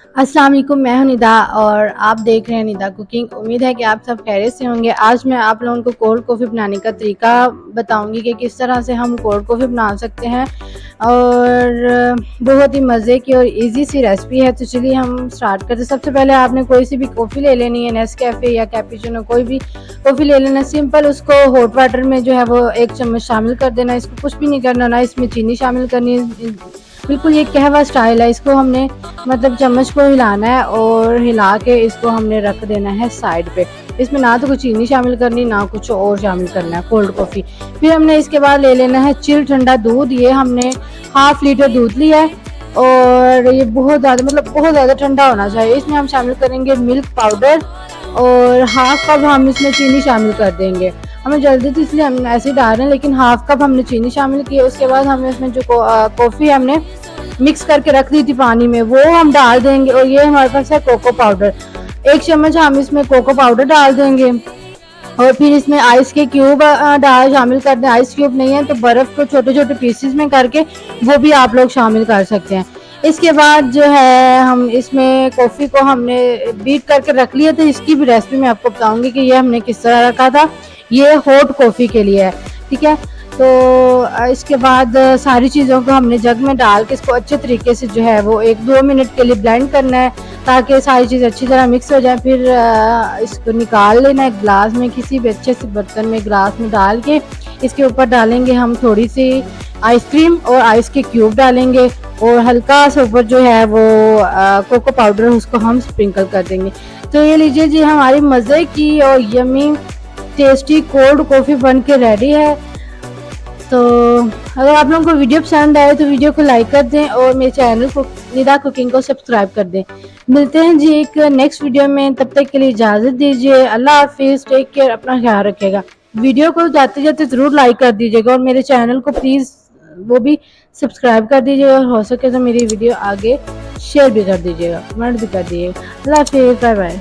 अस्सलाम वालेकुम, मैं हूं निदा और आप देख रहे हैं निदा कुकिंग। उम्मीद है कि आप सब खैरियत से होंगे। आज मैं आप लोगों को कोल्ड कॉफ़ी बनाने का तरीका बताऊंगी कि किस तरह से हम कोल्ड कॉफ़ी बना सकते हैं और बहुत ही मज़े की और इजी सी रेसिपी है। तो चलिए हम स्टार्ट करते हैं। सबसे पहले आपने कोई सी भी कॉफ़ी ले लेनी है, नेस्कैफ़े या कैपुचिनो, कोई भी कॉफ़ी ले लेना। सिंपल उसको हॉट वाटर में जो है वो 1 चम्मच शामिल कर देना। इसको कुछ भी नहीं करना, ना इसमें चीनी शामिल करनी है। बिल्कुल ये कहवा स्टाइल है। इसको हमने मतलब चम्मच को हिलाना है और हिला के इसको हमने रख देना है साइड पे। इसमें ना तो कुछ चीनी शामिल करनी, ना कुछ और शामिल करना है कोल्ड कॉफ़ी। फिर हमने इसके बाद ले लेना है चिल ठंडा दूध। ये हमने 1/2 लीटर दूध लिया है और ये बहुत ज़्यादा बहुत ज़्यादा ठंडा होना चाहिए। इसमें हम शामिल करेंगे मिल्क पाउडर और 1/2 कप हम इसमें चीनी शामिल कर देंगे। हमें जल्दी थी इसलिए हम ऐसे डाल रहे हैं, लेकिन 1/2 कप हमने चीनी शामिल की है। उसके बाद हमें इसमें जो कॉफ़ी हमने मिक्स करके रख दी थी पानी में, वो हम डाल देंगे। और ये हमारे पास है कोको पाउडर, 1 चम्मच हम इसमें कोको पाउडर डाल देंगे। और फिर इसमें आइस के क्यूब डाल शामिल कर दें। आइस क्यूब नहीं है तो बर्फ़ को छोटे छोटे पीसेस में करके वो भी आप लोग शामिल कर सकते हैं। इसके बाद जो है हम इसमें कॉफ़ी को हमने बीट करके रख लिया था। इसकी भी रेसिपी मैं आपको बताऊंगी कि ये हमने किस तरह रखा था। ये हॉट कॉफ़ी के लिए है, ठीक है। तो इसके बाद सारी चीज़ों को हमने जग में डाल के इसको अच्छे तरीके से जो है वो 1-2 मिनट के लिए ब्लेंड करना है, ताकि सारी चीज़ अच्छी तरह मिक्स हो जाए। फिर इसको निकाल लेना है ग्लास में, किसी भी अच्छे से बर्तन में ग्लास में डाल के इसके ऊपर डालेंगे हम थोड़ी सी आइसक्रीम और आइस के क्यूब डालेंगे और हल्का सा ऊपर जो है वो कोको पाउडर उसको हम स्प्रिंकल कर देंगे। तो ये लीजिए जी, हमारी मज़े की और यमी टेस्टी कोल्ड कॉफ़ी बन के रेडी है। तो अगर आप लोगों को वीडियो पसंद आए तो वीडियो को लाइक कर दें और मेरे चैनल को निदा कुकिंग को सब्सक्राइब कर दें। मिलते हैं जी एक नेक्स्ट वीडियो में, तब तक के लिए इजाज़त दीजिए। अल्लाह हाफिज़, टेक केयर, अपना ख्याल रखिएगा। वीडियो को जाते जाते ज़रूर लाइक कर दीजिएगा और मेरे चैनल को प्लीज़ वो भी सब्सक्राइब कर दीजिएगा और हो सके तो मेरी वीडियो आगे शेयर भी कर दीजिएगा, कमेंट भी कर दीजिएगा। अल्लाह हाफिज़, बाय बाय।